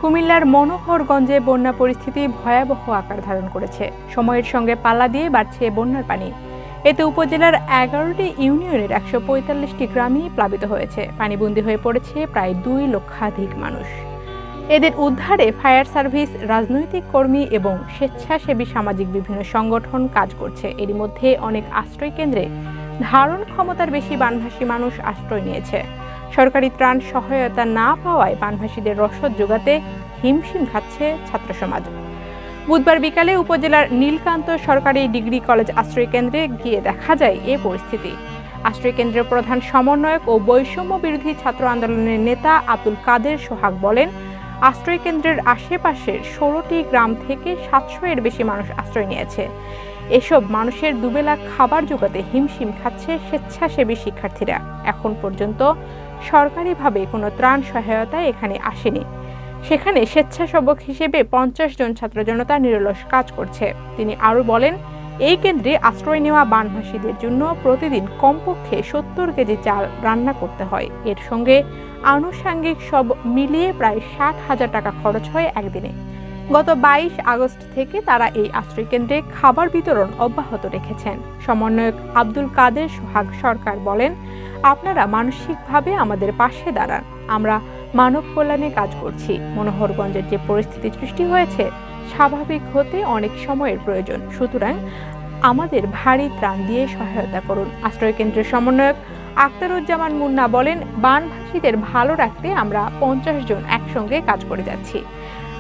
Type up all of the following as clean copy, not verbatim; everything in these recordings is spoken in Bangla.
কুমিল্লার মনোহরগঞ্জে বন্যা পরিস্থিতি ভয়াবহ আকার ধারণ করেছে। সময়ের সঙ্গে পাল্লা দিয়ে বাড়ছে বন্যার পানি। এতে উপজেলার 11টি ইউনিয়নের 145টি গ্রামই প্লাবিত হয়েছে। পানিবন্দী হয়ে পড়েছে প্রায় 2 লক্ষাধিক মানুষ। এদের উদ্ধারে ফায়ার সার্ভিস, রাজনৈতিক কর্মী এবং স্বেচ্ছাসেবী সামাজিক বিভিন্ন সংগঠন কাজ করছে। এরই মধ্যে অনেক আশ্রয় কেন্দ্রে ধারণ ক্ষমতার বেশি বানভাসী মানুষ আশ্রয় নিয়েছে। সরকারি ত্রাণ সহায়তা না পাওয়ায় বানভাসীদের রসদ জোগাতে হিমশিম খাচ্ছে ছাত্র সমাজ। বুধবার বিকালে উপজেলার নীলকান্ত সরকারি ডিগ্রি কলেজ আশ্রয় কেন্দ্রে গিয়ে দেখা যায় এ পরিস্থিতি। আশ্রয় কেন্দ্রের প্রধান সমন্বয়ক ও বৈষম্য বিরোধী ছাত্র আন্দোলনের নেতা আব্দুল কাদের সোহাগ বলেন, আশ্রয় কেন্দ্রের আশেপাশের 16টি গ্রাম থেকে 700-এর বেশি মানুষ আশ্রয় নিয়েছে। এসব মানুষের দুবেলা খাবার জোগাতে হিমশিম খাচ্ছে স্বেচ্ছাসেবী শিক্ষার্থীরা। এখন পর্যন্ত সরকারিভাবে কোনো ত্রাণ সহায়তা এখানে আসেনি। সেখানে স্বেচ্ছাসেবক হিসেবে 50 জন ছাত্র জনতা নিরলস কাজ করছে। তিনি আরও বলেন, এই কেন্দ্রে আশ্রয় নেওয়া বানভাসীদের জন্য প্রতিদিন কমপক্ষে 70 কেজি চাল রান্না করতে হয়। এর সঙ্গে আনুষঙ্গিক সব মিলিয়ে প্রায় 60,000 টাকা খরচ হয় একদিনে। গত 22 আগস্ট থেকে তারা এই আশ্রয় কেন্দ্রে খাবার বিতরণ অব্যাহত রেখেছেন। সমন্বয়ক আব্দুল কাদের সোহাগ সরকার বলেন, আপনারা মানসিকভাবে আমাদের পাশে দাঁড়ান। আমরা মানব কল্যাণে কাজ করছি। মনোহরগঞ্জের যে পরিস্থিতি সৃষ্টি হয়েছে, স্বাভাবিক হতে অনেক সময়ের প্রয়োজন। সুতরাং আমাদের ভারী ত্রাণ দিয়ে সহায়তা করুন। আশ্রয় কেন্দ্রের সমন্বয়ক আখতারুজ্জামান মুন্না বলেন, বানভাসীদের ভালো রাখতে আমরা 50 জন একসঙ্গে কাজ করে যাচ্ছি।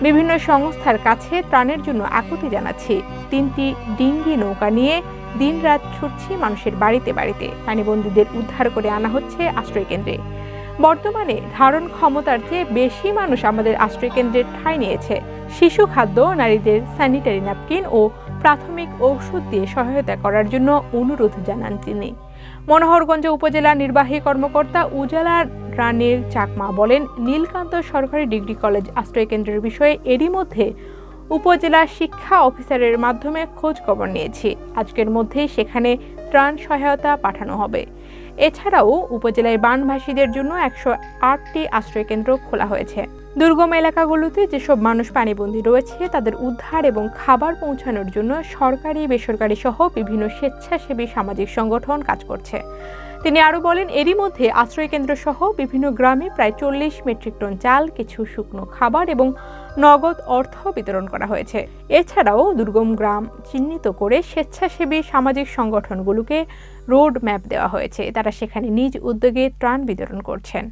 বিভিন্ন সংস্থার কাছে ত্রাণের জন্য আকুতি জানাচ্ছি। 3টি ডিঙ্গি নৌকা নিয়ে দিনরাত ছুটছি মানুষের বাড়িতে বাড়িতে। পানিবন্দীদের উদ্ধার করে আনা হচ্ছে আশ্রয় কেন্দ্রে। বর্তমানে ধারণ ক্ষমতার চেয়ে বেশি মানুষ আমাদের আশ্রয় কেন্দ্রের ঠাঁই নিয়েছে। শিশু খাদ্য, নারীদের স্যানিটারি ন্যাপকিন ও প্রাথমিক ঔষধ দিয়ে সহায়তা করার জন্য অনুরোধ জানান তিনি। মনোহরগঞ্জ উপজেলা নির্বাহী কর্মকর্তা উজালা রানীর চাকমা বলেন, নীলকান্ত সরকারি ডিগ্রি কলেজ আশ্রয় কেন্দ্রের বিষয়ে এরই মধ্যে উপজেলা শিক্ষা অফিসারের মাধ্যমে খোঁজ খবর নিয়েছি। আজকের মধ্যেই সেখানে ত্রাণ সহায়তা পাঠানো হবে। এছাড়াও উপজেলায় বানভাসীদের জন্য 108টি আশ্রয় কেন্দ্র খোলা হয়েছে। দুর্গম এলাকাগুলোতে যেসব মানুষ পানিবন্দী রয়েছে তাদের উদ্ধার এবং খাবার পৌঁছানোর জন্য সরকারি, বেসরকারি সহ বিভিন্ন স্বেচ্ছাসেবী সামাজিক সংগঠন কাজ করছে। তিনি আরও বলেন, এরই মধ্যে আশ্রয় কেন্দ্র সহ বিভিন্ন গ্রামে প্রায় 40 মেট্রিক টন চাল, কিছু শুকনো খাবার এবং নগদ অর্থ বিতরণ করা হয়েছে। এছাড়াও দুর্গম গ্রাম চিহ্নিত করে স্বেচ্ছাসেবী সামাজিক সংগঠনগুলোকে রোড ম্যাপ দেওয়া হয়েছে। তারা সেখানে নিজ উদ্যোগে ত্রাণ বিতরণ করছেন।